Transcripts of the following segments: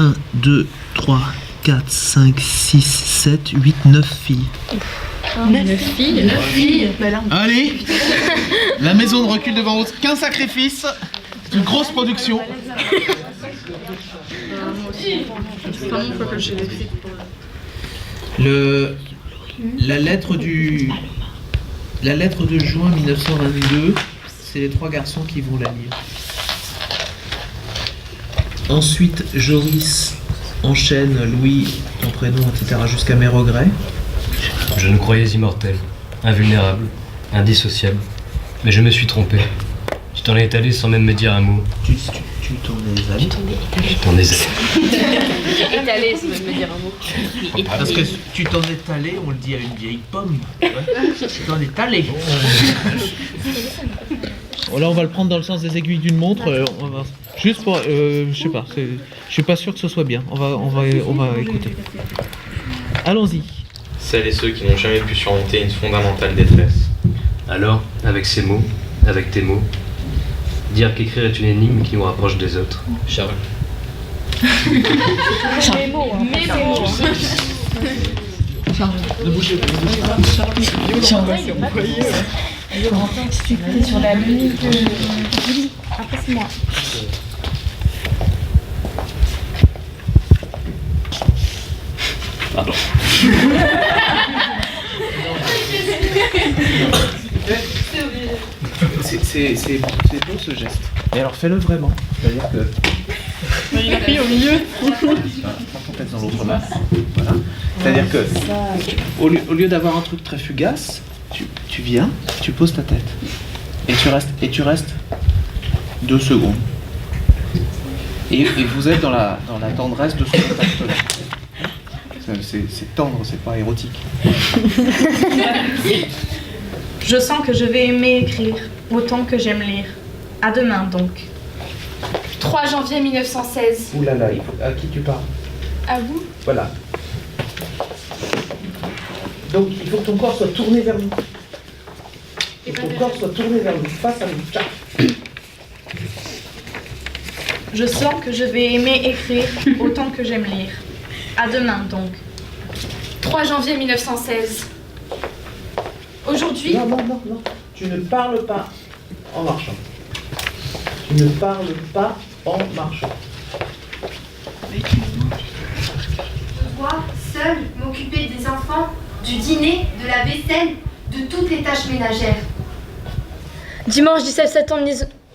1, 2, 3, 4, 5, 6, 7, 8, 9 filles. 9 filles. Allez, la maison de recul devant Rose, qu'un sacrifice, c'est une grosse production. La lettre de juin 1922, c'est les 3 garçons qui vont la lire. Ensuite, Joris enchaîne Louis, ton prénom, etc., jusqu'à mes regrets. Je nous croyais immortel, invulnérable, indissociable. Mais je me suis trompé. Tu t'en es allé sans même me dire un mot. Tu t'en es allé. Tu t'en es allé. Étalé, ça veut me dire un mot. Parce que tu t'en es allé, on le dit à une vieille pomme. Ouais. Tu t'en es allé. Bon, là, on va le prendre dans le sens des aiguilles d'une montre. On va, juste pour, je sais pas, je suis pas sûr que ce soit bien. On va écouter. Allons-y. Celles et ceux qui n'ont jamais pu surmonter une fondamentale détresse. Alors, avec ces mots, avec tes mots, dire qu'écrire est une énigme qui nous rapproche des autres. Charles. Mes mots. Ne bougez pas. Sur la ligne de Julie. Après, c'est moi. Pardon. C'est beau ce geste. Et alors fais-le vraiment. C'est-à-dire que. Il a pris au milieu. Peut-être dans l'autre main. Voilà. C'est-à-dire que au lieu d'avoir un truc très fugace, tu viens, tu poses ta tête. Et tu restes 2 secondes. Et vous êtes dans la tendresse de ce contact-là. C'est tendre, c'est pas érotique. Je sens que je vais aimer écrire autant que j'aime lire. À demain donc. 3 janvier 1916. Ouh là là, à qui tu parles? À vous? Voilà. Donc il faut que ton corps soit tourné vers nous. Il faut que ton corps soit tourné vers nous, face à nous. Tchac. Je sens que je vais aimer écrire autant que j'aime lire. À demain donc. 3 janvier 1916. Aujourd'hui, Non. Tu ne parles pas en marchant. Tu ne parles pas en marchant. je dois seule m'occuper des enfants, du dîner, de la vaisselle, de toutes les tâches ménagères. Dimanche 17 septembre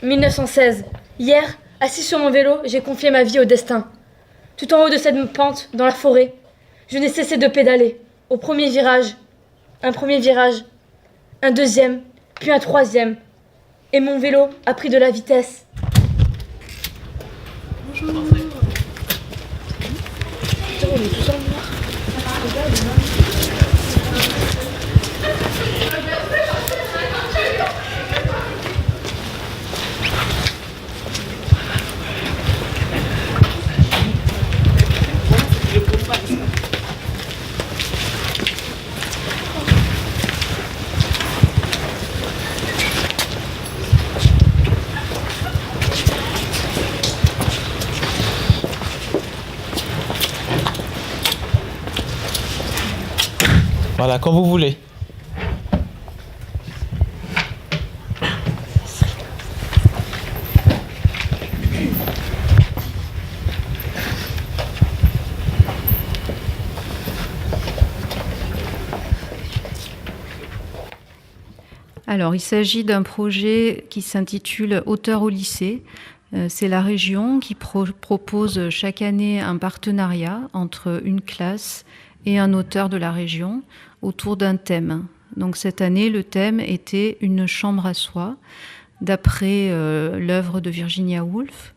1916. Hier, assis sur mon vélo, j'ai confié ma vie au destin. Tout en haut de cette pente, dans la forêt, je n'ai cessé de pédaler. Au premier virage, un deuxième, puis un troisième. Et mon vélo a pris de la vitesse. Bonjour. On est tous en noir. Voilà, quand vous voulez. Alors, il s'agit d'un projet qui s'intitule Auteurs au lycée. C'est la région qui propose chaque année un partenariat entre une classe et un auteur de la région autour d'un thème. Donc cette année, le thème était Une chambre à soi, d'après l'œuvre de Virginia Woolf,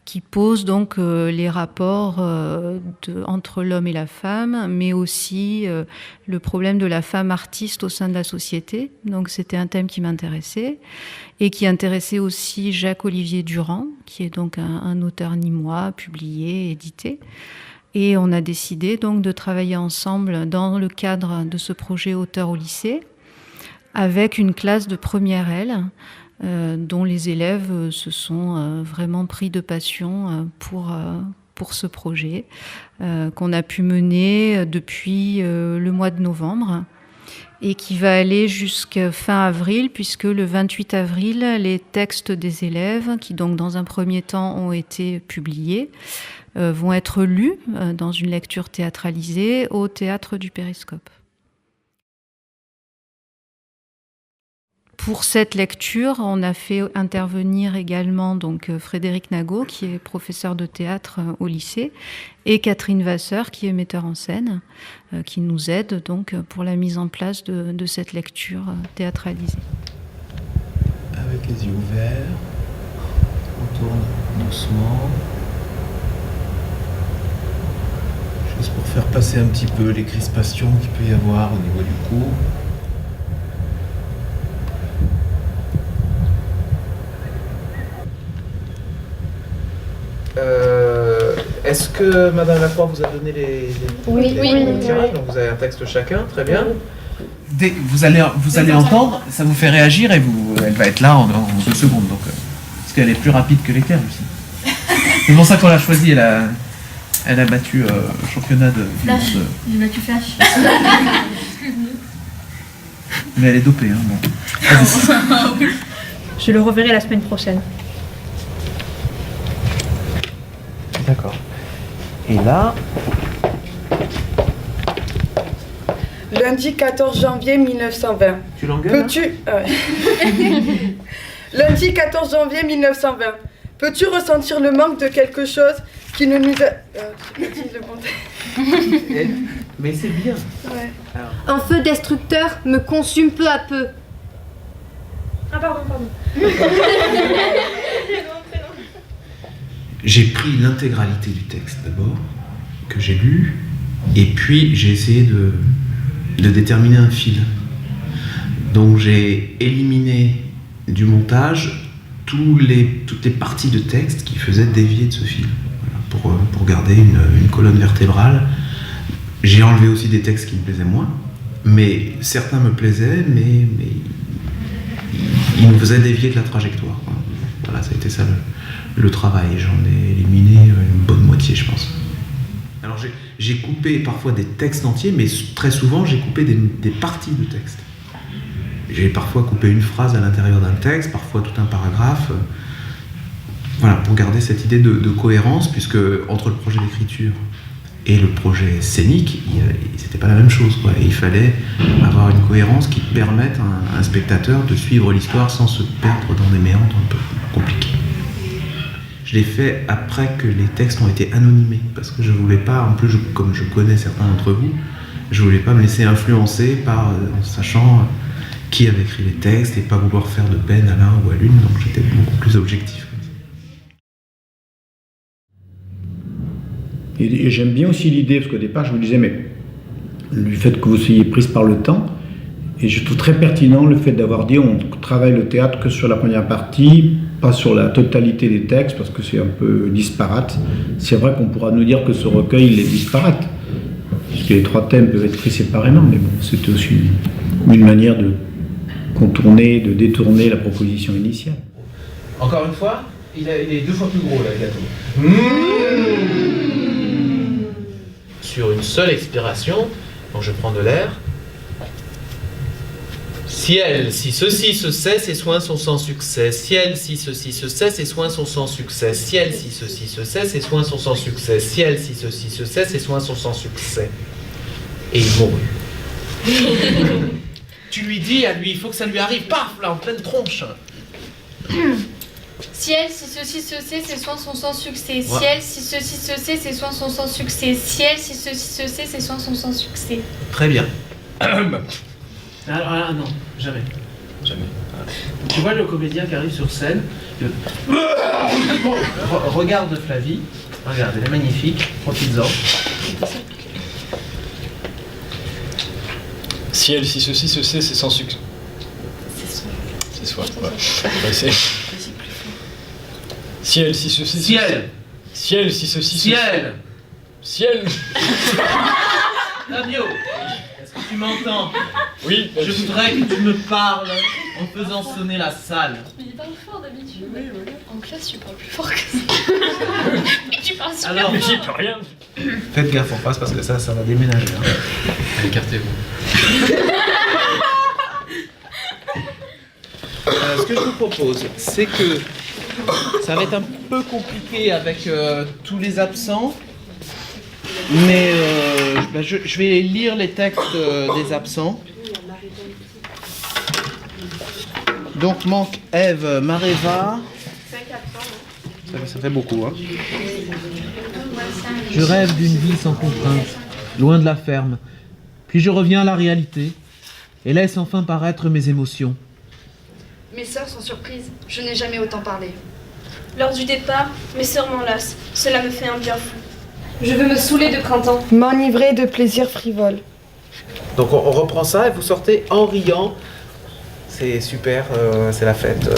qui pose donc les rapports entre l'homme et la femme, mais aussi le problème de la femme artiste au sein de la société. Donc c'était un thème qui m'intéressait et qui intéressait aussi Jacques-Olivier Durand, qui est donc un auteur nîmois, publié, édité. Et on a décidé donc de travailler ensemble dans le cadre de ce projet Auteurs au lycée, avec une classe de première L, dont les élèves se sont vraiment pris de passion pour pour ce projet qu'on a pu mener depuis le mois de novembre et qui va aller jusqu'à fin avril, puisque le 28 avril, les textes des élèves, qui donc dans un premier temps ont été publiés, vont être lus dans une lecture théâtralisée au Théâtre du Périscope. Pour cette lecture, on a fait intervenir également donc Frédéric Nagot, qui est professeur de théâtre au lycée, et Catherine Vasseur, qui est metteur en scène, qui nous aide donc pour la mise en place de cette lecture théâtralisée. Avec les yeux ouverts, on tourne doucement. Juste pour faire passer un petit peu les crispations qu'il peut y avoir au niveau du cou. Est-ce que Madame Lacroix vous a donné les tirages? Donc vous avez un texte chacun, très bien. Vous allez entendre, ça vous fait réagir et elle va être là en 2 secondes. Donc, parce qu'elle est plus rapide que l'éclair aussi. C'est pour ça qu'on l'a choisie. Elle a battu le championnat du monde. J'ai battu Flash. Mais elle est dopée. Hein, bon. Je le reverrai la semaine prochaine. D'accord. Et là, lundi 14 janvier 1920. tu l'engueules? Peux-tu... Lundi 14 janvier 1920. Peux-tu ressentir le manque de quelque chose qui ne nous a... Mais c'est bien. Ouais. Un feu destructeur me consume peu à peu. Ah pardon. J'ai pris l'intégralité du texte d'abord, que j'ai lu, et puis j'ai essayé de déterminer un fil. Donc j'ai éliminé du montage toutes les parties de texte qui faisaient dévier de ce fil, voilà, pour garder une colonne vertébrale. J'ai enlevé aussi des textes qui me plaisaient moins, mais certains me plaisaient, mais ils me faisaient dévier de la trajectoire. Voilà, ça a été ça le travail. J'en ai éliminé une bonne moitié, je pense. Alors j'ai coupé parfois des textes entiers, mais très souvent j'ai coupé des parties de texte. J'ai parfois coupé une phrase à l'intérieur d'un texte, parfois tout un paragraphe. Voilà, pour garder cette idée de cohérence, puisque entre le projet d'écriture et le projet scénique, c'était pas la même chose, quoi. Et il fallait avoir une cohérence qui permette à un spectateur de suivre l'histoire sans se perdre dans des méandres un peu compliqués. Je l'ai fait après que les textes ont été anonymés, parce que je voulais pas, en plus comme je connais certains d'entre vous, je voulais pas me laisser influencer par sachant qui avait écrit les textes et pas vouloir faire de peine à l'un ou à l'une, donc j'étais beaucoup plus objectif. Et j'aime bien aussi l'idée, parce qu'au départ je me disais, mais le fait que vous soyez prise par le temps, et je trouve très pertinent le fait d'avoir dit on travaille le théâtre que sur la première partie, pas sur la totalité des textes, parce que c'est un peu disparate. C'est vrai qu'on pourra nous dire que ce recueil il est disparate, puisque les 3 thèmes peuvent être pris séparément, mais bon, c'est aussi une manière de contourner, de détourner la proposition initiale. Encore une fois, il est 2 fois plus gros là, le gâteau. Sur une seule expiration, donc je prends de l'air. Ciel, si ceci se sait, ses soins sont sans succès. Ciel, si ceci se sait, ses soins sont sans succès. Ciel, si ceci se sait, ses soins sont sans succès. Ciel, si ceci se sait, ses soins sont sans succès. Et il mourut. Tu lui dis à lui, il faut que ça lui arrive, paf, là, en pleine tronche. Ciel, si ceci se sait, ses soins sont sans succès. Ciel, si ceci se sait, ses soins sont sans succès. Ciel, si ceci se sait, ses soins sont sans succès. Très bien. Ah non, jamais. Jamais. Tu vois le comédien qui arrive sur scène, regarde Flavie, regarde, elle est magnifique, profites-en. Ciel, si ceci se sait, c'est sans succès. C'est soi. Ouais. On va essayer. Ciel, si ceci se sait. Ciel, si ceci se sait. Ciel. Fabio, est-ce que tu m'entends? Oui, Je voudrais que tu me parles en faisant sonner la salle. Mais il parle fort d'habitude. En classe, tu parles plus fort que ça. Mais tu parles super Alors, mais fort. j'y peux rien. Faites gaffe en face parce que ça va déménager. Écartez-vous. Ce que je vous propose, c'est que ça va être un peu compliqué avec tous les absents, mais je vais lire les textes des absents. Donc manque Ève, Mareva. Ça fait beaucoup, hein. Je rêve d'une vie sans contrainte, loin de la ferme. Puis je reviens à la réalité et laisse enfin paraître mes émotions. Mes sœurs sont surprises. Je n'ai jamais autant parlé. Lors du départ, mes sœurs m'enlacent. Cela me fait un bien fou. Je veux me saouler de printemps. M'enivrer de plaisirs frivoles. Donc on reprend ça et vous sortez en riant. C'est super, c'est la fête.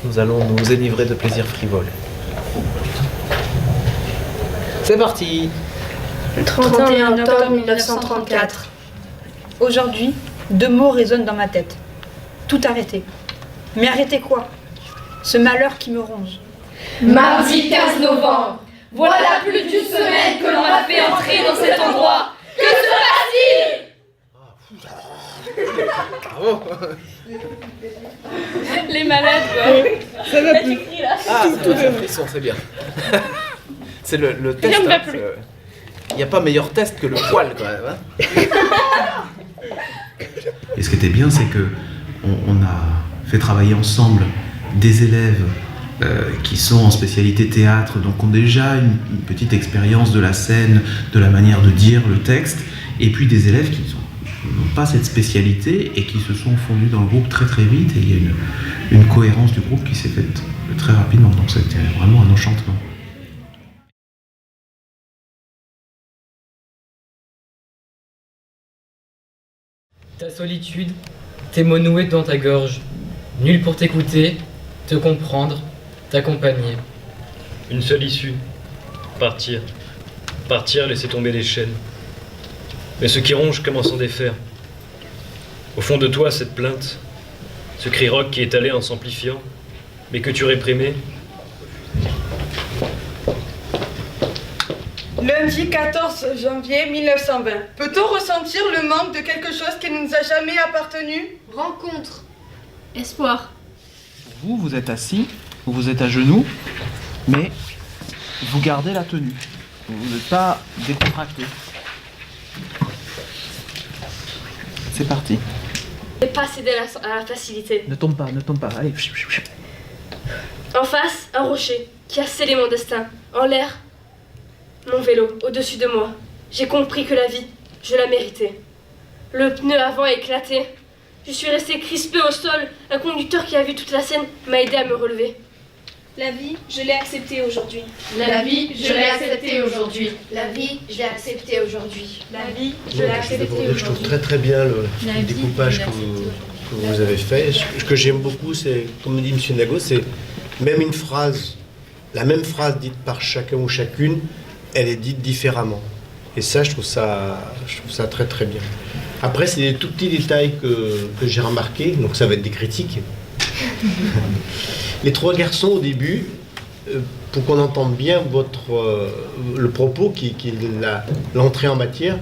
Nous allons nous enivrer de plaisirs frivoles. C'est parti. 31 octobre 1934. Aujourd'hui, 2 mots résonnent dans ma tête. Tout arrêter. Mais arrêter quoi? Ce malheur qui me ronge. Mardi 15 novembre. Voilà plus d'une semaine que l'on m'a fait entrer dans cet endroit. Que se passe-t-il? Bravo. Les malades, quoi. Ça va plus. Écrit, là. Ah, ça fait frisson, c'est bien. C'est le test. Rien ne va hein, plus. Il n'y a pas meilleur test que le poil quand même. Hein. Et ce qui était bien, c'est que on a fait travailler ensemble des élèves qui sont en spécialité théâtre, donc ont déjà une petite expérience de la scène, de la manière de dire le texte, et puis des élèves qui n'ont pas cette spécialité et qui se sont fondus dans le groupe très très vite, et il y a une cohérence du groupe qui s'est faite très rapidement, donc c'était vraiment un enchantement. Ta solitude, tes mots noués dans ta gorge, nul pour t'écouter, te comprendre, t'accompagner. Une seule issue, partir. Partir, laisser tomber les chaînes. Mais ce qui ronge comment s'en défaire? Au fond de toi, cette plainte, ce cri rock qui est allé en s'amplifiant, mais que tu réprimais. Lundi 14 janvier 1920. Peut-on ressentir le manque de quelque chose qui ne nous a jamais appartenu? Rencontre. Espoir. Vous êtes assis, vous êtes à genoux, mais vous gardez la tenue. Vous n'êtes pas décontracté. C'est parti. Et pas céder à la facilité. Ne tombe pas, allez. En face, un rocher qui a scellé mon destin. En l'air, mon vélo, au-dessus de moi. J'ai compris que la vie, je la méritais. Le pneu avant a éclaté. Je suis restée crispée au sol. Un conducteur qui a vu toute la scène m'a aidé à me relever. La vie, je l'ai acceptée aujourd'hui. La vie, je l'ai acceptée aujourd'hui. La vie, je l'ai acceptée aujourd'hui. La vie, je l'ai acceptée Je trouve aujourd'hui. très très bien le La vie, découpage je l'ai que vous avez fait. Ce que j'aime beaucoup, c'est, comme dit M. Nago, c'est même une phrase, la même phrase dite par chacun ou chacune, elle est dite différemment. Et ça, je trouve ça très très bien. Après, c'est des tout petits détails que j'ai remarqués, donc ça va être des critiques. Les 3 garçons au début, pour qu'on entende bien le propos qui l'entrée en matière,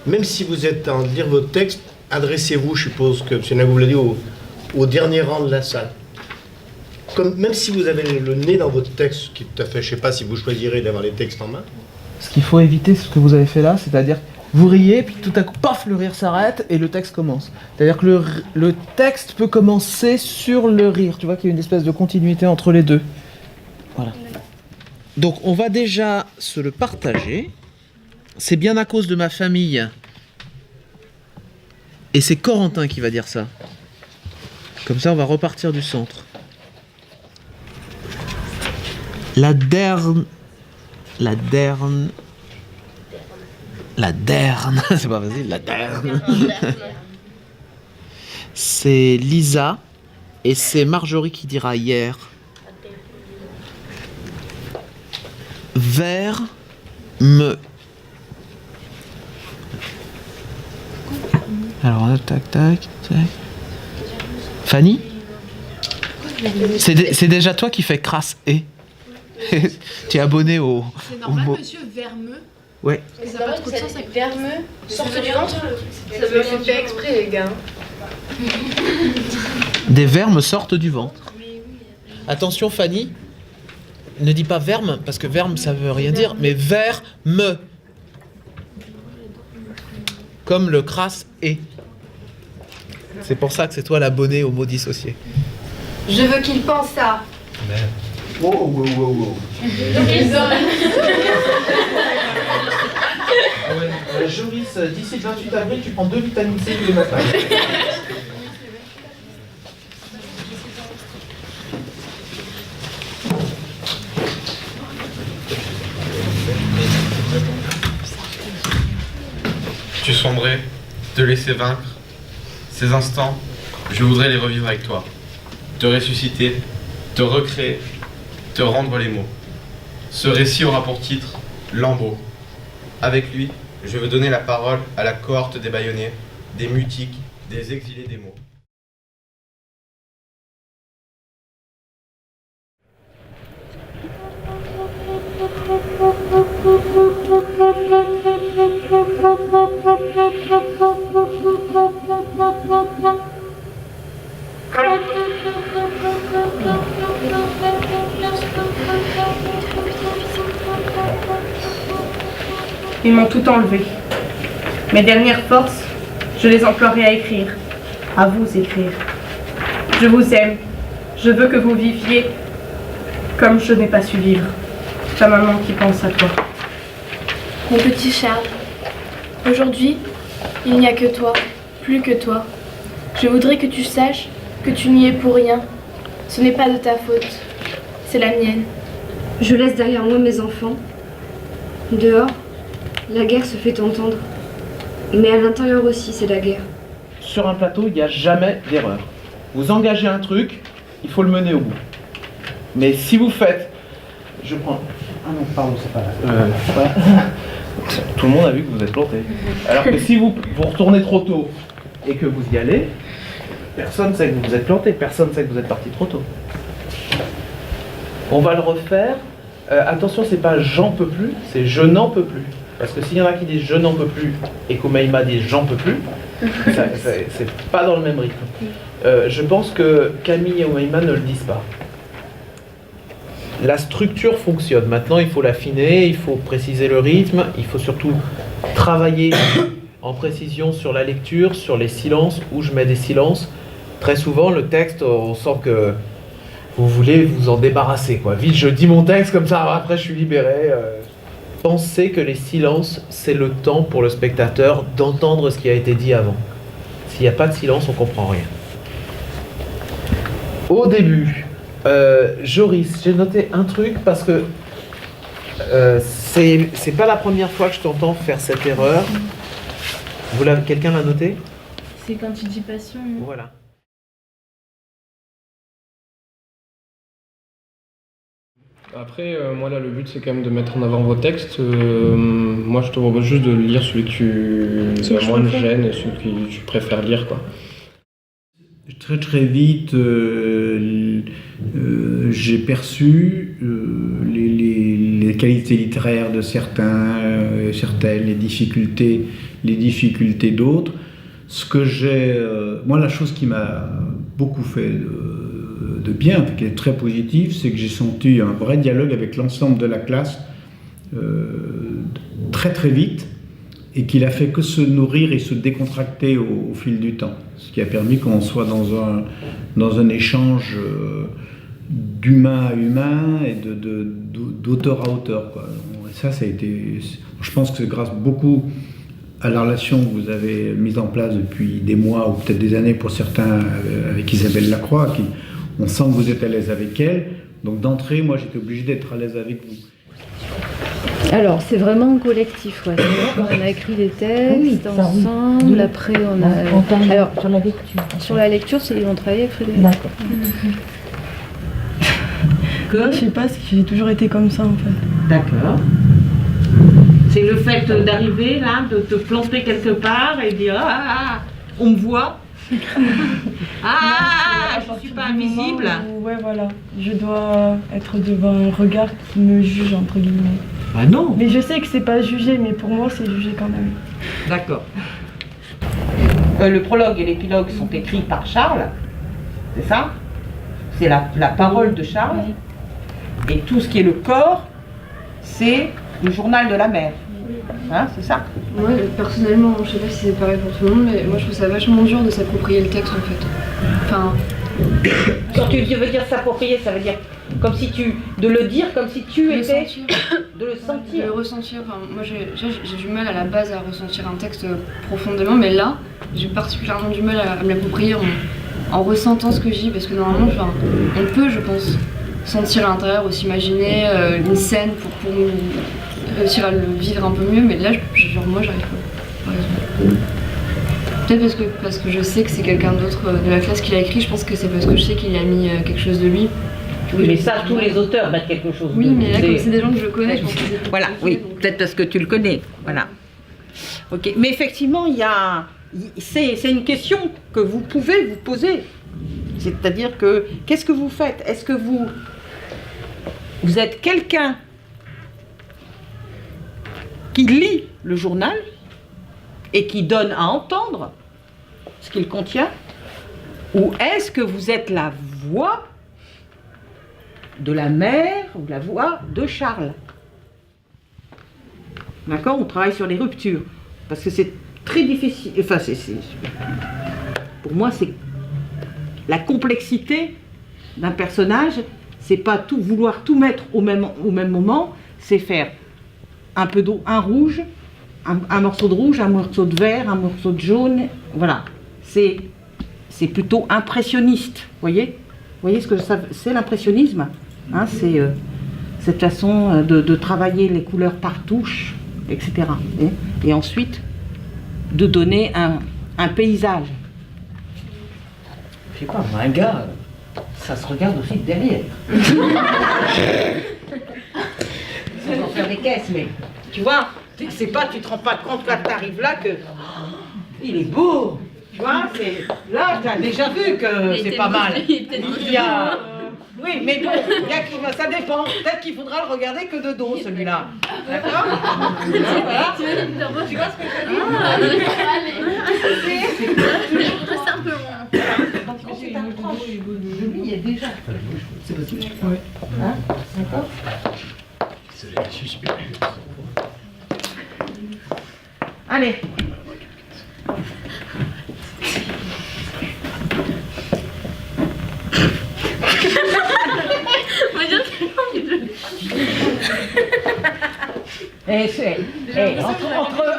même si vous êtes en lire votre texte, adressez-vous, je suppose que M. Nagou l'a dit, au dernier rang de la salle. Même si vous avez le nez dans votre texte, qui est tout à fait, je ne sais pas si vous choisirez d'avoir les textes en main. Ce qu'il faut éviter, c'est ce que vous avez fait là, c'est-à-dire vous riez, puis tout à coup, paf, le rire s'arrête et le texte commence. C'est-à-dire que le texte peut commencer sur le rire. Tu vois qu'il y a une espèce de continuité entre les deux. Voilà. Donc on va déjà se le partager. C'est bien à cause de ma famille. Et c'est Corentin qui va dire ça. Comme ça, on va repartir du centre. La derne, c'est pas facile, la derne. C'est Lisa et c'est Marjorie qui dira hier. Vers me. Alors, tac, tac, tac. Fanny? C'est déjà toi qui fais crasse et. Tu es abonné au. C'est normal, mot. monsieur Vermeux. Ouais. Ça n'a pas trop de sens avec Vermeux. Sorte du ventre. Ça veut fait exprès, les gars. Des vermes sortent du ventre. Attention, Fanny. Ne dis pas verme, parce que verme, ça veut rien dire, mais verme. Comme le crasse et. C'est pour ça que c'est toi l'abonné au mot dissocié. Je veux qu'il pense à. Wow. Joris, d'ici le 28 avril, tu prends 2 vitamines C tous les matins. Tu sombrais, te laisser vaincre. Ces instants, je voudrais les revivre avec toi. Te ressusciter, te recréer, te rendre les mots. Ce récit aura pour titre Lambeau. Avec lui, je veux donner la parole à la cohorte des bâillonnés, des mutiques, des exilés des mots. Ils m'ont tout enlevé. Mes dernières forces, je les emploierai à écrire. À vous écrire. Je vous aime. Je veux que vous viviez comme je n'ai pas su vivre. Ta maman qui pense à toi. Mon petit Charles, aujourd'hui, il n'y a que toi, plus que toi. Je voudrais que tu saches que tu n'y es pour rien. Ce n'est pas de ta faute, c'est la mienne. Je laisse derrière moi mes enfants. Dehors, la guerre se fait entendre. Mais à l'intérieur aussi, c'est la guerre. Sur un plateau, il n'y a jamais d'erreur. Vous engagez un truc, il faut le mener au bout. Mais si vous faites... Je prends... Ah non, pardon, c'est pas là. Tout le monde a vu que vous êtes planté. Alors que si vous retournez trop tôt et que vous y allez, personne ne sait que vous vous êtes planté, personne ne sait que vous êtes parti trop tôt. On va le refaire. Attention, c'est pas j'en peux plus, c'est je n'en peux plus. Parce que s'il y en a qui disent je n'en peux plus et qu'Omaïma dit j'en peux plus, c'est pas dans le même rythme. Je pense que Camille et Omaïma ne le disent pas. La structure fonctionne. Maintenant, il faut l'affiner, il faut préciser le rythme, il faut surtout travailler en précision sur la lecture, sur les silences, où je mets des silences. Très souvent, le texte, on sent que vous voulez vous en débarrasser, quoi. Vite, je dis mon texte, comme ça, après, je suis libéré. Pensez que les silences, c'est le temps pour le spectateur d'entendre ce qui a été dit avant. S'il n'y a pas de silence, on ne comprend rien. Au début, Joris, j'ai noté un truc parce que c'est pas la première fois que je t'entends faire cette erreur. Quelqu'un l'a noté? C'est quand tu dis passion. Voilà. Après, moi là, le but c'est quand même de mettre en avant vos textes. Moi je te propose juste de lire celui que tu as moins de gêne et celui que tu préfères lire, quoi. Très vite, j'ai perçu les qualités littéraires de certaines, les difficultés d'autres. Moi, la chose qui m'a beaucoup fait de bien, qui est très positive, c'est que j'ai senti un vrai dialogue avec l'ensemble de la classe très vite, et qu'il a fait que se nourrir et se décontracter au fil du temps, ce qui a permis qu'on soit dans un échange d'humain à humain et d'auteur à auteur, quoi. Et ça a été... Je pense que c'est grâce beaucoup à la relation que vous avez mise en place depuis des mois ou peut-être des années pour certains avec Isabelle Lacroix, on sent que vous êtes à l'aise avec elle. Donc d'entrée, moi j'étais obligé d'être à l'aise avec vous. Alors, c'est vraiment collectif, ouais. On a écrit des textes ensemble, après on a... Alors, sur la lecture. Sur la lecture, on travaille avec Frédéric. D'accord. Je sais pas, j'ai toujours été comme ça en fait. D'accord. C'est le fait d'arriver là, de te planter quelque part et dire On me voit. Ah, je ne suis pas invisible. Ouais, voilà. Je dois être devant un regard qui me juge, entre guillemets. Bah non. Mais je sais que c'est pas jugé, mais pour moi, c'est jugé quand même. D'accord. Le prologue et l'épilogue sont écrits par Charles. C'est ça? C'est la parole de Charles. Et tout ce qui est le corps, c'est le journal de la mère. Hein, c'est ça? Moi, personnellement, je sais pas si c'est pareil pour tout le monde, mais moi je trouve ça vachement dur de s'approprier le texte en fait. Enfin. Quand tu veux dire s'approprier, ça veut dire comme si de le dire comme si tu étais. De le sentir. De le ressentir. Enfin, moi j'ai du mal à la base à ressentir un texte profondément, mais là, j'ai particulièrement du mal à me l'approprier en ressentant ce que je dis, parce que normalement, enfin, on peut, je pense, sentir à l'intérieur ou s'imaginer une scène pour réussir à le vivre un peu mieux, mais là, moi, j'arrive pas. Peut-être parce que je sais que c'est quelqu'un d'autre de la classe qui l'a écrit, je pense que c'est parce que je sais qu'il a mis quelque chose de lui. Oui, mais ça, tous les auteurs mettent quelque chose de lui. Oui, mais là, comme c'est des gens que je connais, je pense que c'est... Voilà, oui, peut-être parce que tu le connais, voilà. Ok, mais effectivement, c'est une question que vous pouvez vous poser. C'est-à-dire que, qu'est-ce que vous faites? Est-ce que vous êtes quelqu'un qui lit le journal et qui donne à entendre ce qu'il contient, ou est-ce que vous êtes la voix de la mère ou la voix de Charles? D'accord? On travaille sur les ruptures, parce que c'est très difficile, enfin pour moi c'est la complexité d'un personnage, c'est pas vouloir tout mettre au même moment, c'est faire un peu d'eau, un rouge, un morceau de rouge, un morceau de vert, un morceau de jaune, voilà. C'est plutôt impressionniste, voyez ce que c'est l'impressionnisme, hein, c'est cette façon de travailler les couleurs par touche, etc. Et ensuite, de donner un paysage. Je sais pas, un gars, ça se regarde aussi de derrière. Sans en faire des caisses, mais tu vois, tu te rends pas compte quand tu arrives là que il est beau. Tu vois, là, tu as déjà vu que c'est pas mal. Il y a... Oui, mais bon, ça dépend. Peut-être qu'il faudra le regarder que de dos, celui-là. D'accord? Voilà. Tu vois ce que je veux dire? Reste un peu loin. C'est un proche de lui, il y a déjà. C'est possible. Oui. Hein? D'accord? Allez.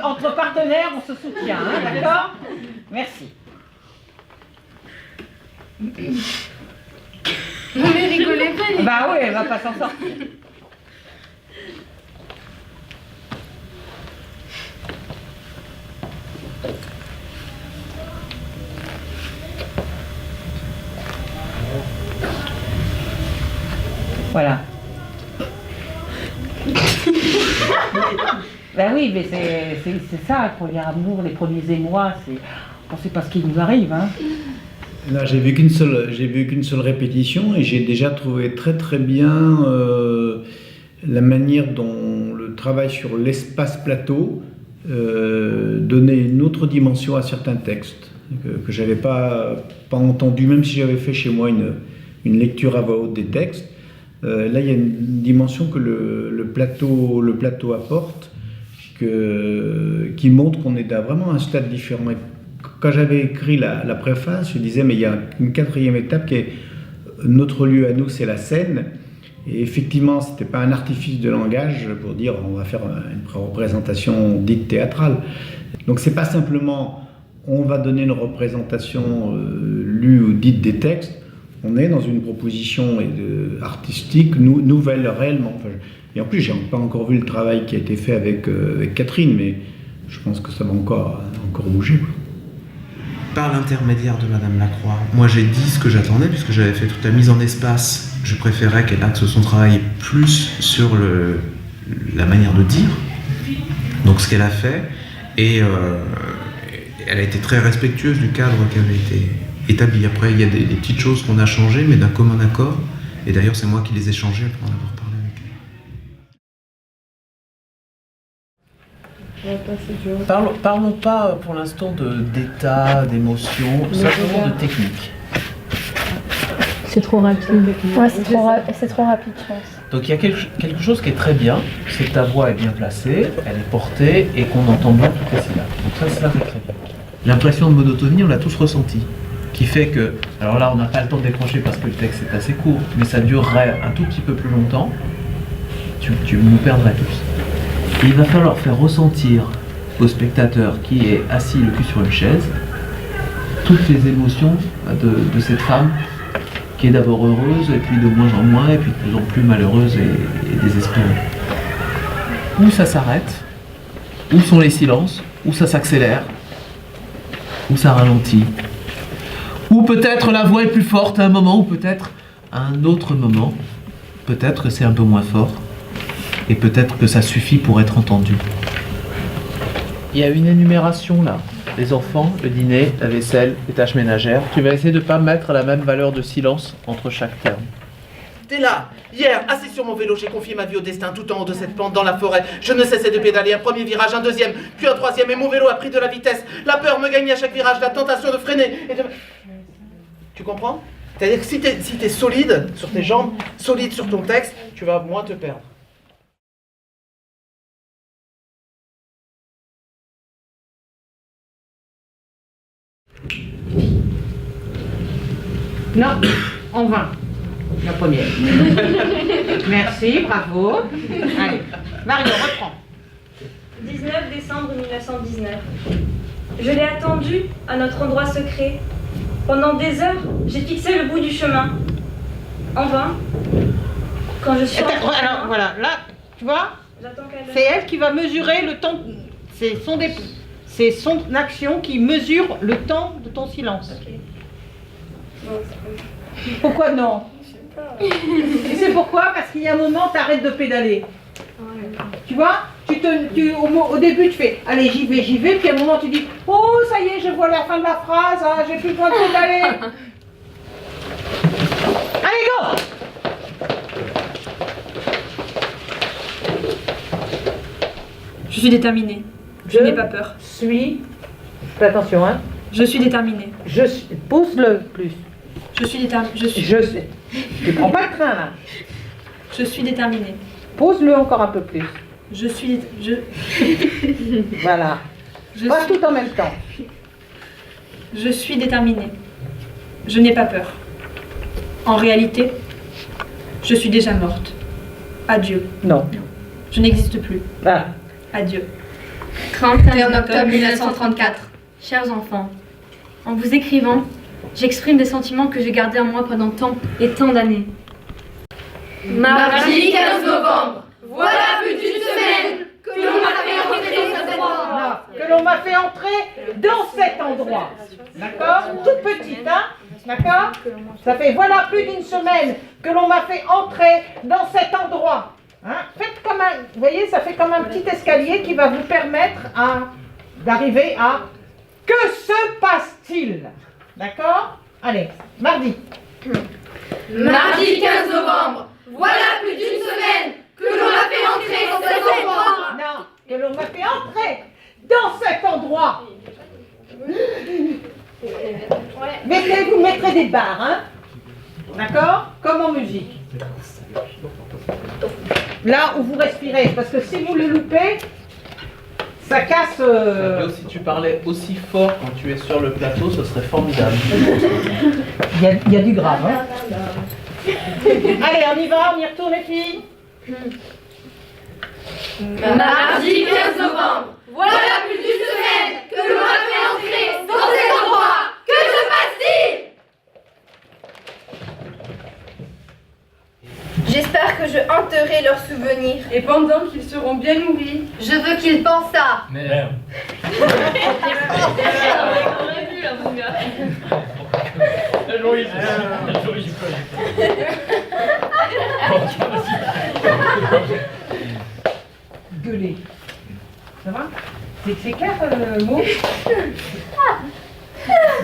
Entre partenaires, on se soutient, hein, d'accord? Merci. Vous ne rigolez pas, Bah oui, elle va pas s'en sortir. Voilà. Ben oui, mais c'est ça, pour les amours, les premiers émois, on ne sait pas ce qui nous arrive. Hein. Là, j'ai vu qu'une seule répétition et j'ai déjà trouvé très très bien la manière dont le travail sur l'espace plateau donnait une autre dimension à certains textes que je n'avais pas entendu, même si j'avais fait chez moi une lecture à voix haute des textes. Là, il y a une dimension que le plateau apporte, qui montre qu'on est à vraiment un stade différent. Et quand j'avais écrit la préface, je disais, mais il y a une quatrième étape qui est notre lieu à nous, c'est la scène. Et effectivement, ce n'était pas un artifice de langage pour dire on va faire une représentation dite théâtrale. Donc c'est pas simplement on va donner une représentation lue ou dite des textes. On est dans une proposition artistique nouvelle réellement. Enfin, et en plus, j'ai pas encore vu le travail qui a été fait avec Catherine, mais je pense que ça va encore bouger. Quoi. Par l'intermédiaire de Madame Lacroix, moi j'ai dit ce que j'attendais, puisque j'avais fait toute la mise en espace. Je préférais qu'elle axe son travail plus sur la manière de dire, donc ce qu'elle a fait, et elle a été très respectueuse du cadre qui avait été établi. Après, il y a des petites choses qu'on a changées, mais d'un commun accord. Et d'ailleurs, c'est moi qui les ai changées après en avoir parlé avec elle. Parlons pas pour l'instant d'état, d'émotion, simplement de technique. C'est trop rapide. Ouais, c'est trop rapide, je pense. Donc il y a quelque chose qui est très bien, c'est que ta voix est bien placée, elle est portée et qu'on entend bien toutes les syllabes. Donc ça c'est très bien. L'impression de monotonie, on l'a tous ressenti. Qui fait que, alors là on n'a pas le temps de décrocher parce que le texte est assez court, mais ça durerait un tout petit peu plus longtemps, tu nous perdrais tous. Et il va falloir faire ressentir au spectateur qui est assis le cul sur une chaise toutes les émotions de cette femme qui est d'abord heureuse, et puis de moins en moins, et puis de plus en plus malheureuse et désespérée. Où ça s'arrête, où sont les silences, où ça s'accélère, où ça ralentit, ou peut-être la voix est plus forte à un moment, ou peut-être à un autre moment, peut-être que c'est un peu moins fort, et peut-être que ça suffit pour être entendu. Il y a une énumération là. Les enfants, le dîner, la vaisselle, les tâches ménagères. Tu vas essayer de ne pas mettre la même valeur de silence entre chaque terme. T'es là. Hier, assis sur mon vélo, j'ai confié ma vie au destin tout en haut de cette pente dans la forêt. Je ne cessais de pédaler, un premier virage, un deuxième, puis un troisième, et mon vélo a pris de la vitesse. La peur me gagnait à chaque virage, la tentation de freiner et de... Tu comprends? C'est-à-dire que si t'es solide sur tes jambes, solide sur ton texte, tu vas moins te perdre. Non, en vain. La première. Merci, bravo. Allez, Marion, reprends. 19 décembre 1919. Je l'ai attendu à notre endroit secret. Pendant des heures, j'ai fixé le bout du chemin. En vain. Quand je suis... Alors voilà, là, tu vois, c'est elle qui va mesurer le temps. C'est son action qui mesure le temps de ton silence. Okay. Pourquoi non? Tu sais pourquoi? Parce qu'il y a un moment, tu arrêtes de pédaler. Tu vois, au début, tu fais allez, j'y vais, puis à un moment, tu dis oh, ça y est, je vois la fin de la phrase, hein, j'ai plus besoin de pédaler. Allez, go! Je suis déterminée. Je n'ai pas peur. Fais attention, hein. Je suis déterminée. Pousse-le plus. Je suis déterminée. Tu prends pas le train, là. Je suis déterminée. Pose-le encore un peu plus. Voilà. Pas tout en même temps. Je suis déterminée. Je n'ai pas peur. En réalité, je suis déjà morte. Adieu. Non. Je n'existe plus. Ah. Adieu. 31 octobre 1934. Chers enfants, en vous écrivant, j'exprime des sentiments que j'ai gardés en moi pendant tant et tant d'années. Mardi 15 novembre, voilà plus d'une semaine que l'on m'a fait entrer dans cet endroit. Que l'on m'a fait entrer dans cet endroit. D'accord? Toute petite, hein? D'accord? Ça fait voilà plus d'une semaine que l'on m'a fait entrer dans cet endroit. Hein? Faites comme un, vous voyez, ça fait comme un petit escalier qui va vous permettre d'arriver à que se passe-t-il? D'accord? Allez, mardi. Mardi 15 novembre, voilà plus d'une semaine que l'on m'a fait entrer dans cet endroit. Non, que l'on m'a fait entrer dans cet endroit. Vous mettrez des barres, hein? D'accord? Comme en musique. Là où vous respirez, parce que si vous le loupez, ça casse... Si tu parlais aussi fort quand tu es sur le plateau, ce serait formidable. Il y a du grave, hein? Allez, on y va, on y retourne les filles. Mardi 15 novembre, voilà plus d'une semaine que l'on m'a fait entrer dans cet endroit. Que se passe-t-il? J'espère que je hanterai leurs souvenirs. Et pendant qu'ils seront bien nourris, je veux qu'ils pensent ça. Merde. Gueuler. Ça va? C'est clair le mot?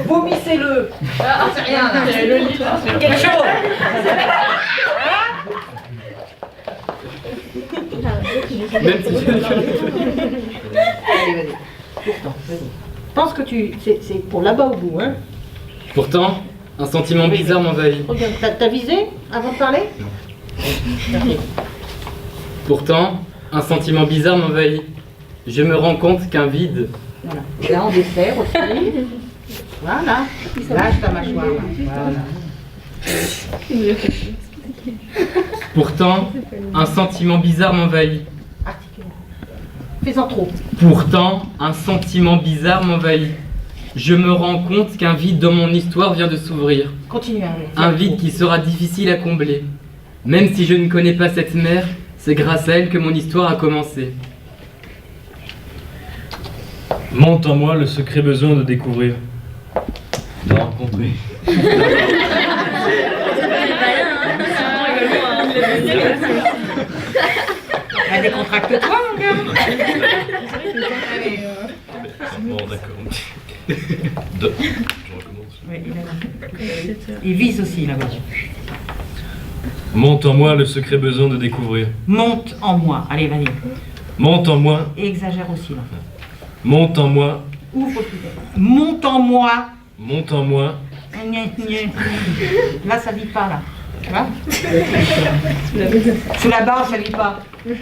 Vomissez-le. Ah, c'est rien. C'est le lit, là. Quelque chose. Même si Allez, vas-y. Pourtant, vas-y. Pense que c'est pour là-bas au bout, hein. Pourtant, un sentiment bizarre m'envahit. Regarde, t'as visé avant de parler? Pourtant, un sentiment bizarre m'envahit. Je me rends compte qu'un vide. Voilà. Là, on dessert aussi. Voilà. Lâche ta mâchoire. Voilà. Pourtant, un sentiment bizarre m'envahit. Fais-en trop. Pourtant, un sentiment bizarre m'envahit. Je me rends compte qu'un vide dans mon histoire vient de s'ouvrir. Continue. Un vide qui sera difficile à combler. Même si je ne connais pas cette mère, c'est grâce à elle que mon histoire a commencé. Monte en moi le secret besoin de découvrir, de rencontrer. Décontracte-toi, mon gars. Bon, d'accord. Je recommence. Oui, il vise aussi là-bas. Monte en moi le secret besoin de découvrir. Monte en moi. Allez, vas-y. Monte en moi. Et exagère aussi là. Monte en moi. Ouvre plus. Monte en moi. Monte en moi. Là, ça vit pas là. Tu vois? Sous la barre, ça vit pas. Très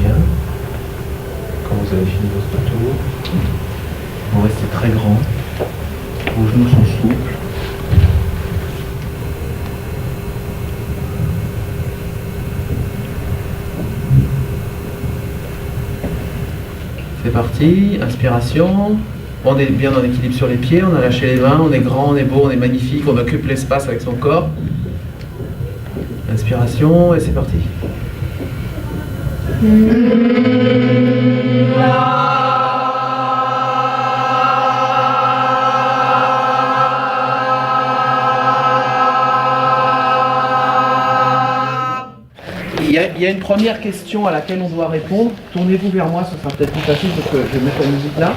bien. Quand vous avez fini votre tour, vous restez très grand. Vos genoux sont souples. C'est parti, inspiration. On est bien en équilibre sur les pieds, on a lâché les mains, on est grand, on est beau, on est magnifique, on occupe l'espace avec son corps. Inspiration et c'est parti. Il y a une première question à laquelle on doit répondre. Tournez-vous vers moi, ce sera peut-être plus facile parce que je vais mettre la musique là.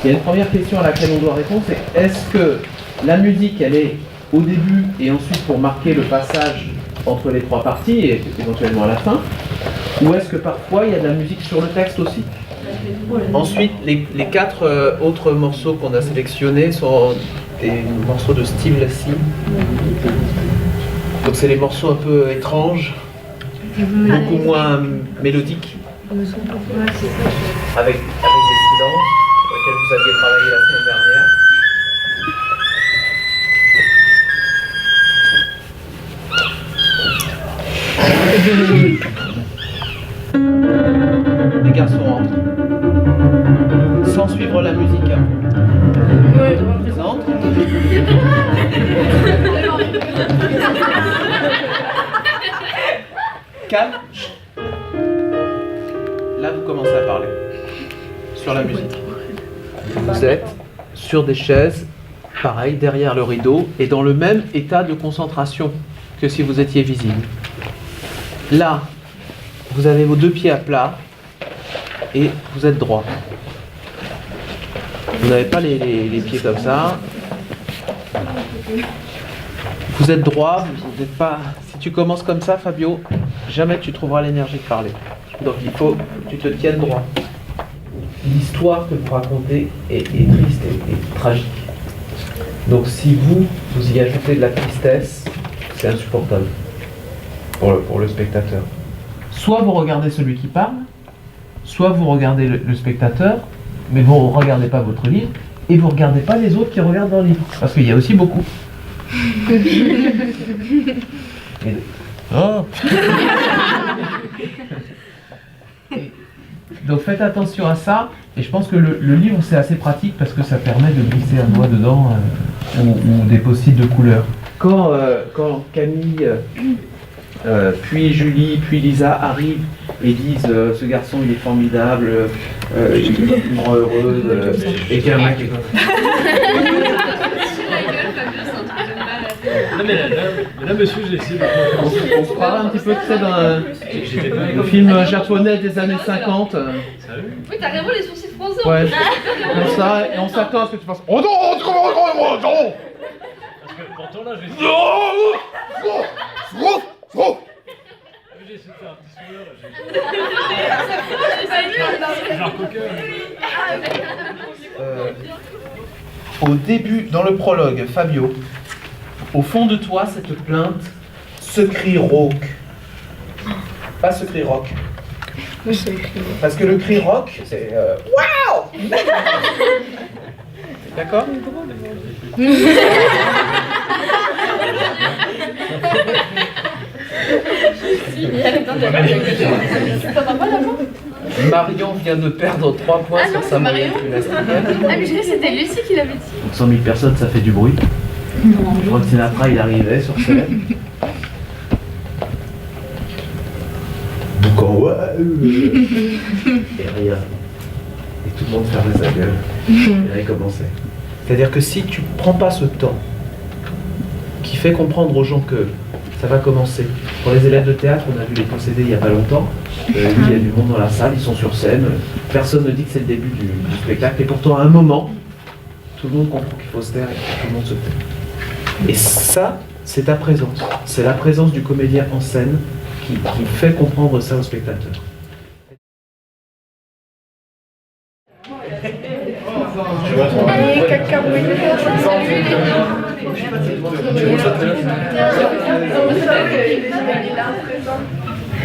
Il y a une première question à laquelle on doit répondre, c'est est-ce que la musique, elle est au début et ensuite pour marquer le passage entre les trois parties et éventuellement à la fin, ou est-ce que parfois il y a de la musique sur le texte aussi? Ensuite, les quatre autres morceaux qu'on a sélectionnés sont des morceaux de Steve Lacy. Donc c'est les morceaux un peu étranges, beaucoup moins mélodiques, avec des silences sur lesquels vous aviez travaillé la semaine dernière. Les garçons entrent. Sans suivre la musique. Hein. Ils entrent. Calme. Là, vous commencez à parler. Sur la musique. Vous êtes sur des chaises, pareil, derrière le rideau, et dans le même état de concentration que si vous étiez visible. Là, vous avez vos deux pieds à plat et vous êtes droit. Vous n'avez pas les pieds comme ça. Vous êtes droit, vous n'êtes pas... Si tu commences comme ça, Fabio, jamais tu trouveras l'énergie de parler. Donc il faut que tu te tiennes droit. L'histoire que vous racontez est triste et tragique. Donc si vous y ajoutez de la tristesse, c'est insupportable pour le spectateur. Soit vous regardez celui qui parle, soit vous regardez le spectateur, mais vous ne regardez pas votre livre, et vous ne regardez pas les autres qui regardent leur livre. Parce qu'il y a aussi beaucoup. Oh. Donc faites attention à ça, et je pense que le livre c'est assez pratique parce que ça permet de glisser un doigt dedans ou des post-it de couleurs. Quand Camille, puis Julie, puis Lisa arrivent et disent ce garçon il est formidable, il me rend heureuse, et qu'il y a un mec qui est comme ça. Non mais Là, monsieur, j'ai essayé de... On se croirait un petit peu, tu sais, dans un film japonais des années 50. Oui, t'as vraiment les sourcils froncés. Ouais, comme ça, et on s'attend à ce que tu fasses. Oh non, non. Parce que pourtant, là, j'ai... J'ai essayé de faire un petit sourire. Genre coquin. Au début, dans le prologue, Fabio, au fond de toi, cette plainte, ce cri rauque. Pas ce cri rock. Parce que le cri rock, c'est waouh. D'accord? Marion vient de perdre 3 points sur sa moyenne trimestrielle. Ah, mais je crois que c'était Lucie qui l'avait dit. 100 000 personnes, ça fait du bruit. Je crois que Sinatra, il arrivait sur scène. Boucan, ouais. Et rien. Et tout le monde fermait sa gueule. Et recommençait. C'est-à-dire que si tu prends pas ce temps qui fait comprendre aux gens que ça va commencer. Pour les élèves de théâtre, on a vu les possédés il n'y a pas longtemps. Il y a du monde dans la salle, ils sont sur scène. Personne ne dit que c'est le début du spectacle. Et pourtant, à un moment, tout le monde comprend qu'il faut se taire et tout le monde se tait. Et ça, c'est ta présence. C'est la présence du comédien en scène qui fait comprendre ça aux spectateurs. Allez, cacahuète.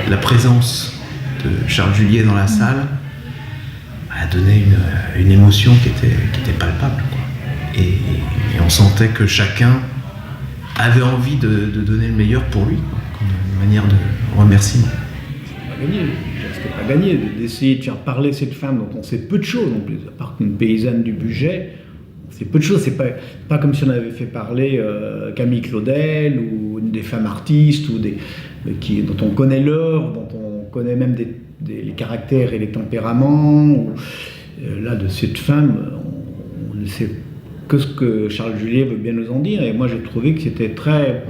La présence de Charles Julier dans la salle a donné une émotion qui était palpable, quoi. Et on sentait que chacun avait envie de donner le meilleur pour lui, quoi, comme une manière de remerciement. C'était pas gagné d'essayer de faire parler cette femme dont on sait peu de choses en plus, à part qu'une paysanne du budget. C'est peu de choses, c'est pas comme si on avait fait parler Camille Claudel ou des femmes artistes ou dont on connaît l'œuvre, dont on connaît même les caractères et les tempéraments. Là, de cette femme, on ne sait que ce que Charles Julier veut bien nous en dire. Et moi, j'ai trouvé que c'était très...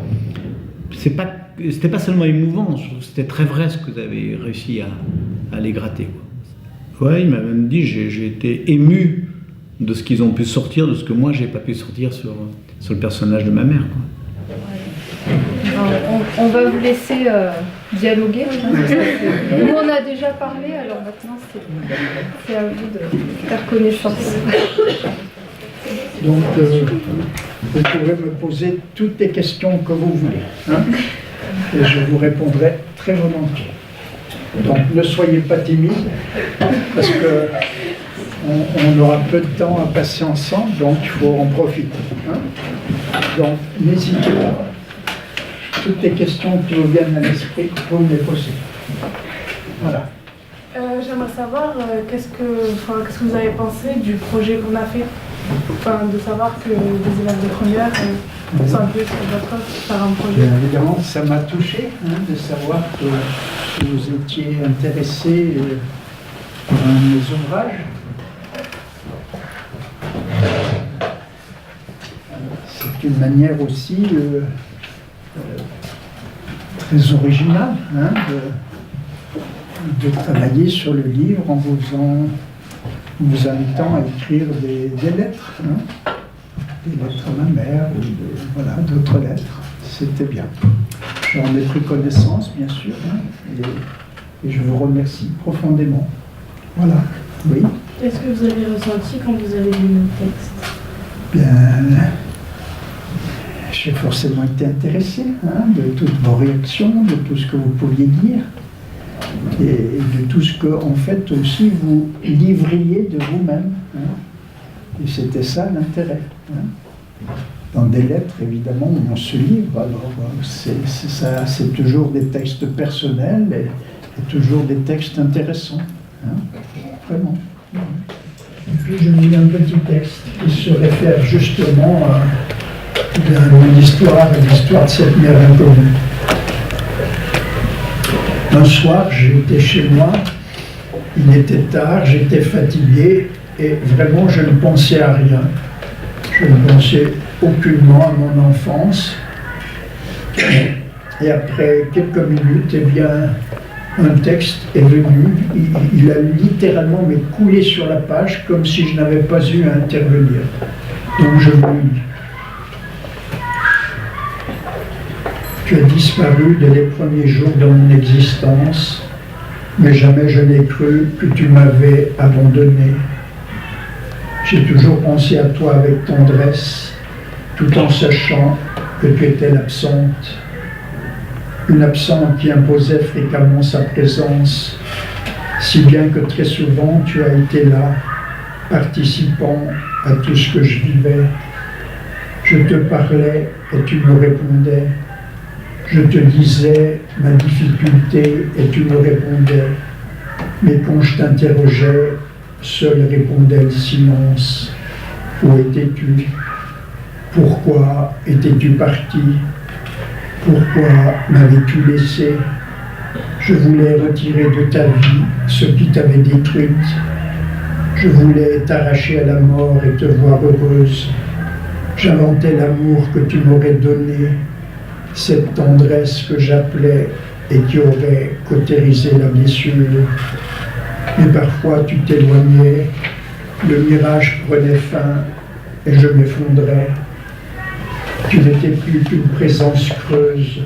C'était pas seulement émouvant, je trouve que c'était très vrai ce que vous avez réussi à les gratter, quoi. Ouais, il m'a même dit, j'ai été ému de ce qu'ils ont pu sortir, de ce que moi j'ai pas pu sortir sur le personnage de ma mère, quoi. On va vous laisser dialoguer. Nous on a déjà parlé, alors maintenant c'est à vous de faire connaissance. Donc vous pourrez me poser toutes les questions que vous voulez, hein, et je vous répondrai très volontiers. Donc ne soyez pas timide, parce que on aura peu de temps à passer ensemble, donc il faut en profiter, hein. Donc n'hésitez pas. Toutes les questions qui vous viennent à l'esprit, vous me les posez. Voilà. J'aimerais savoir qu'est-ce que vous avez pensé du projet qu'on a fait. Enfin, de savoir que des élèves de première sont un peu sur votre œuvre par un projet. Bien évidemment, ça m'a touché, hein, de savoir que vous étiez intéressé par mes ouvrages. C'est une manière aussi très originale, hein, de travailler sur le livre en vous invitant à écrire des lettres, hein, des lettres à ma mère ou d'autres lettres. C'était bien. J'en ai pris connaissance, bien sûr, hein, et je vous remercie profondément. Voilà. Oui. Qu'est-ce que vous avez ressenti quand vous avez lu mon texte? Bien, j'ai forcément été intéressé, hein, de toutes vos réactions, de tout ce que vous pouviez dire, et de tout ce que, en fait, aussi vous livriez de vous-même, hein. Et c'était ça l'intérêt, hein. Dans des lettres, évidemment, on se livre, alors c'est toujours des textes personnels et toujours des textes intéressants, hein. Vraiment. Et puis je lis un petit texte qui se réfère justement à mon histoire et l'histoire de cette mère inconnue. Un soir, j'étais chez moi, il était tard, j'étais fatigué et vraiment je ne pensais à rien. Je ne pensais aucunement à mon enfance Et après quelques minutes, eh bien, un texte est venu. Il a littéralement coulé sur la page comme si je n'avais pas eu à intervenir. Donc je vous lis. Tu as disparu dès les premiers jours de mon existence, mais jamais je n'ai cru que tu m'avais abandonné. J'ai toujours pensé à toi avec tendresse, tout en sachant que tu étais l'absente. Une absente qui imposait fréquemment sa présence, si bien que très souvent tu as été là, participant à tout ce que je vivais. Je te parlais et tu me répondais. Je te disais ma difficulté et tu me répondais. Mais quand je t'interrogeais, seul répondait le silence. Où étais-tu? Pourquoi étais-tu parti? Pourquoi m'avais-tu laissé? Je voulais retirer de ta vie ce qui t'avait détruite. Je voulais t'arracher à la mort et te voir heureuse. J'inventais l'amour que tu m'aurais donné, cette tendresse que j'appelais et qui aurait cautérisé la blessure. Mais parfois tu t'éloignais, le mirage prenait fin et je m'effondrais. Tu n'étais plus qu'une présence creuse,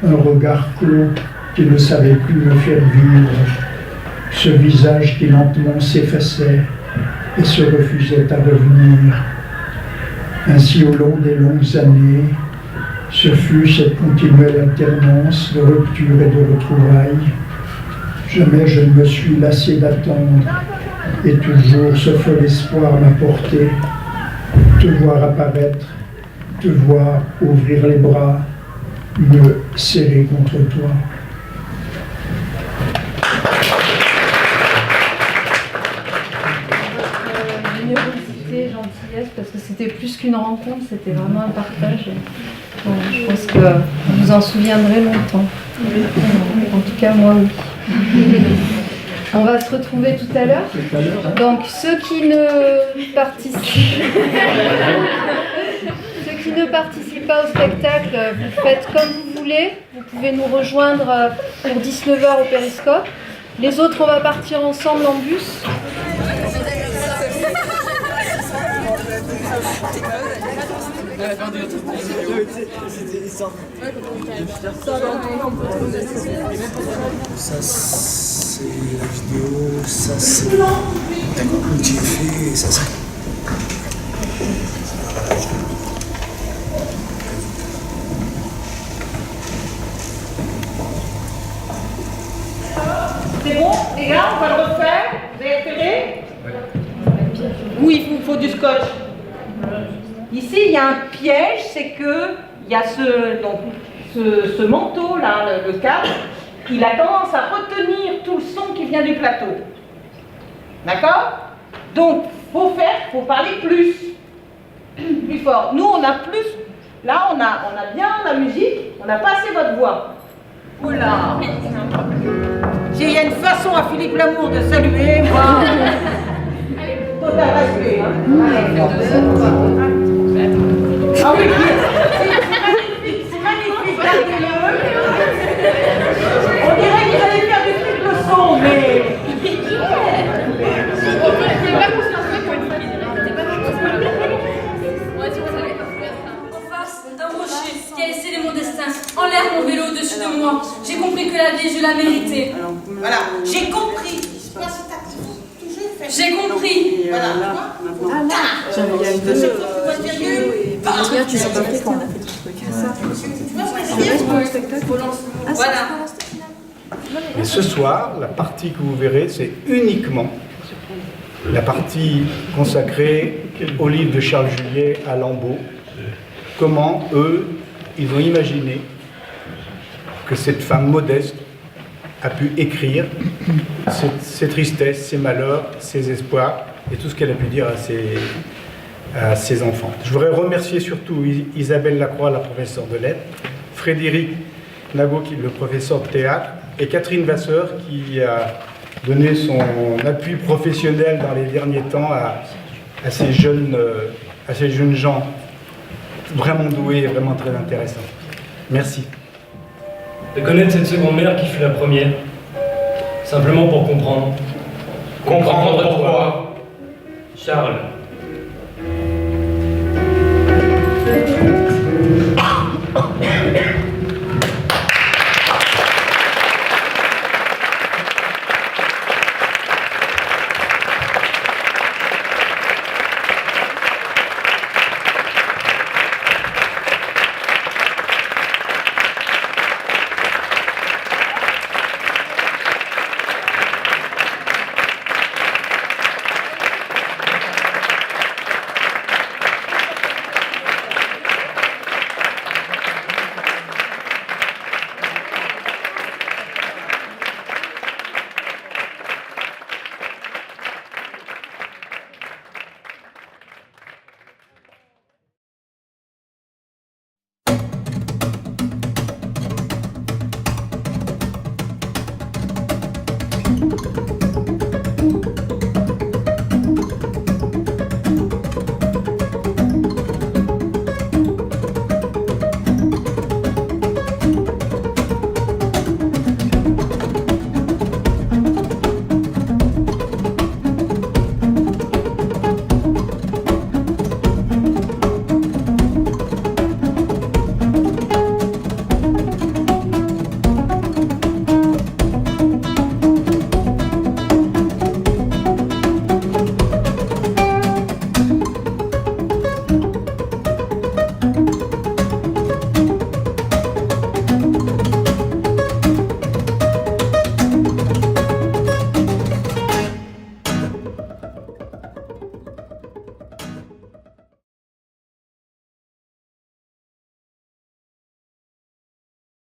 un regard clos qui ne savait plus me faire vivre, ce visage qui lentement s'effaçait et se refusait à revenir. Ainsi au long des longues années, ce fut cette continuelle alternance de rupture et de retrouvailles. Jamais je ne me suis lassé d'attendre et toujours ce fol espoir m'a porté, te voir apparaître, te voir ouvrir les bras, me serrer contre toi. Générosité, gentillesse, parce que c'était plus qu'une rencontre, c'était vraiment un partage. Bon, je pense que vous en souviendrez longtemps. En tout cas, moi, oui. On va se retrouver tout à l'heure. Donc, ceux qui ne participent pas au spectacle, vous faites comme vous voulez. Vous pouvez nous rejoindre pour 19h au Périscope. Les autres, on va partir ensemble en bus. Ça c'est la vidéo, ça c'est d'accord que j'ai fait et ça c'est. C'est bon, les gars, on va le refaire. Vous avez repéré? Oui, il vous faut du scotch. Ici, il y a un piège, c'est que il y a ce manteau là, le câble, il a tendance à retenir tout le son qui vient du plateau. D'accord? Donc, faut parler plus fort. Nous, on a plus. Là, on a bien la musique, on n'a pas assez votre voix. Oula! Il y a une façon à Philippe Lamour de saluer, moi. Total respect, hein. Ah oui, c'est magnifique, regardez-le. On dirait qu'il allait faire des trucs de son, mais... En face d'un rocher qui a scellé mon destin, en l'air mon vélo au-dessus de moi, j'ai compris que la vie je la méritais. Voilà, j'ai compris. J'ai compris. Voilà. Tu sais pas fait quand on a fait tout ce truc. Voilà. Et ce soir, la partie que vous verrez, c'est uniquement la partie consacrée au livre de Charles Juliet à Lambeau. Comment, eux, ils ont imaginé que cette femme modeste a pu écrire ses tristesses, ses malheurs, ses espoirs et tout ce qu'elle a pu dire à ses enfants. Je voudrais remercier surtout Isabelle Lacroix, la professeure de lettres, Frédéric Nagot, qui est le professeur de théâtre, et Catherine Vasseur, qui a donné son appui professionnel dans les derniers temps à ces jeunes gens vraiment doués et vraiment très intéressants. Merci. De connaître cette seconde mère qui fut la première, simplement pour comprendre. Comprendre pourquoi. Charles.